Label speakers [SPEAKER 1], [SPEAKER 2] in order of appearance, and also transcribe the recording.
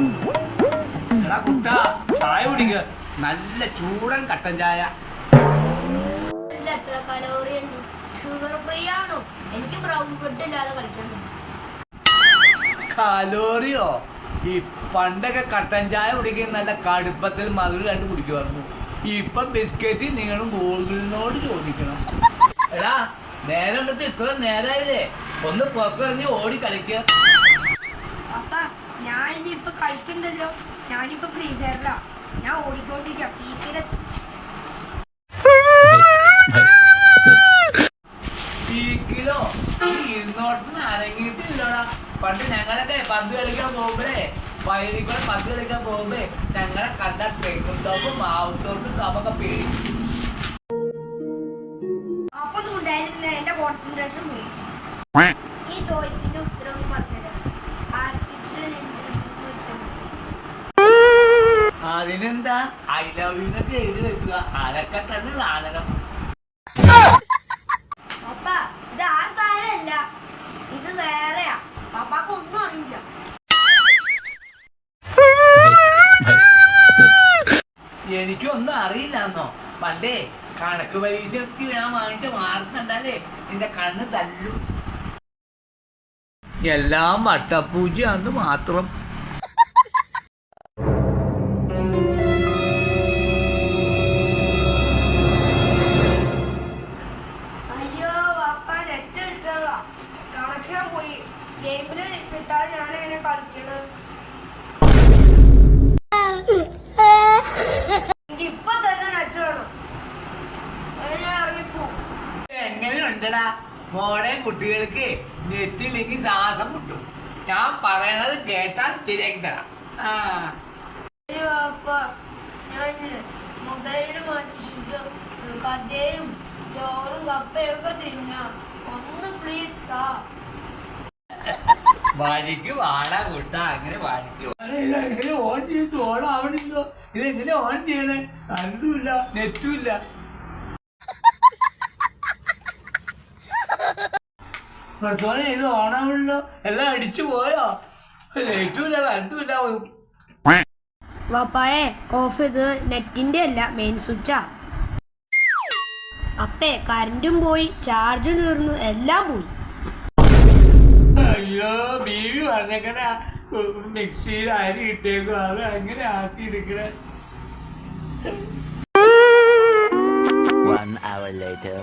[SPEAKER 1] എടാ കുട്ട ചായ കുടിക്ക, നല്ല ചൂടൻ കട്ടൻ ചായ.
[SPEAKER 2] എത്ര കലോറി ഉണ്ട്? ഷുഗർ ഫ്രീ ആണോ? എനിക്ക് ബ്രൗൺ ബ്രെഡ് ഇല്ലാതെ കളിക്കാൻ പറ്റും.
[SPEAKER 1] കലോറിയോ? ഈ പണ്ടൊക്കെ കട്ടൻ ചായ കുടിക്കുന്ന നല്ല കടുപ്പത്തിൽ മധുരം കണ്ട് കുടിക്കുമായിരുന്നു. ഇപ്പൊ ബിസ്ക്കറ്റ് നിങ്ങളും ഗൂഗിളിനോട് ചോദിക്കണം. എടാ നേരം എടുത്ത് ഇത്ര നേരമായില്ലേ, ഒന്ന് പുറത്തിറങ്ങി ഓടി കളിക്ക.
[SPEAKER 2] അപ്പ ഞാൻ ഇനിയിപ്പൊ കളിക്കണ്ടല്ലോ, ഞാനിപ്പോ ഫ്രീ ഫയറിലാ. ഞാൻ ഓടിക്കൊണ്ടിരിക്കാം.
[SPEAKER 1] പീക്കിലോ ഇരുന്നോട്ടത്തിന് അനങ്ങിയിട്ടില്ലടാ. പണ്ട് ഞങ്ങളൊക്കെ പന്ത് കളിക്കാൻ പോകുമ്പോഴേ, വയലിൽ കൂടെ പന്ത് കളിക്കാൻ പോകുമ്പോ ഞങ്ങളെ കണ്ട തെങ്ങും തോപ്പും മാവും തോട്ടും നമുക്ക് പേടി.
[SPEAKER 2] അപ്പൊ ഉണ്ടായിരുന്ന എന്റെ കോൺസെൻട്രേഷൻ പോയി. ഈ ചോദ്യത്തിന്റെ ഉത്തരം പറഞ്ഞുതരാം. Artificial intelligence.
[SPEAKER 1] അതിനെന്താ ഐ ലവ് യു എന്നൊക്കെ എഴുതി വെക്കുക, അതൊക്കെ തന്നെ സാധനം.
[SPEAKER 2] അപ്പ ഇത് ആ സാധനമല്ല, ഇത് വേറെയാ. പപ്പാക്ക് ഒന്നും അറിയില്ല.
[SPEAKER 1] എനിക്കൊന്നും അറിയില്ലെന്നോ? പണ്ടേ കണക്ക് പരീക്ഷയ്ക്ക് ഞാൻ വാങ്ങിച്ച മാർക്ക് കണ്ടാലേ നിന്റെ കണ്ണ് തല്ലും. എല്ലാം വട്ടപ്പൂജയാന്ന് മാത്രം.
[SPEAKER 2] അയ്യോ പപ്പ നെറ്റ് കിട്ടല്ലോ, കണക്കാൻ പോയി. ഗെയിമിന് കിട്ടാതെ ഞാൻ എങ്ങനെ കളിക്കണത്? ഇപ്പൊ തന്നെ നെറ്റ് വേണം. ഞാൻ ഇറങ്ങിപ്പോ.
[SPEAKER 1] എങ്ങനെയുണ്ടടാ മോടെ? കുട്ടികൾക്ക് നെറ്റില്ലെങ്കിൽ ശ്വാസം മുട്ടും. ഞാൻ പറയണത് കേട്ടാൽ ശരിയാക്കി തരാം.
[SPEAKER 2] ഞാൻ മൊബൈല് മാറ്റിച്ചിട്ട് കഥയും ചോറും കപ്പയൊക്കെ തിന്നാ. ഒന്ന് പ്ലീസ് താ.
[SPEAKER 1] വഴിക്ക് വാടാ കൂട്ട, അങ്ങനെ വഴിക്ക് ഇതെങ്ങനെ ഓൺ ചെയ്ത് ഓൺ ആവണില്ലോ? ഇതെങ്ങനെ ഓൺ ചെയ്യണേ? കണ്ടുമില്ല, നെറ്റും ഇല്ല. ഇത് ഓണാവണല്ലോ, എല്ലാം അടിച്ചു പോയോ? നെറ്റും ഇല്ല, കണ്ടും ഇല്ല.
[SPEAKER 2] പപ്പായെ ഓഫ് ചെയ്ത് നെറ്റിന്റെ അല്ല, മെയിൻ സ്വിച്ചാ. അപ്പേ കറണ്ടും പോയി, ചാർജും തീർന്നു, എല്ലാം പോയി.
[SPEAKER 1] അയ്യോ ബീവി പറഞ്ഞേക്കണ മിക്സിയിൽ അരി ഇട്ടേക്കും, അത് അങ്ങനെ ആക്കി എടുക്കണേ.
[SPEAKER 3] 1 hour later.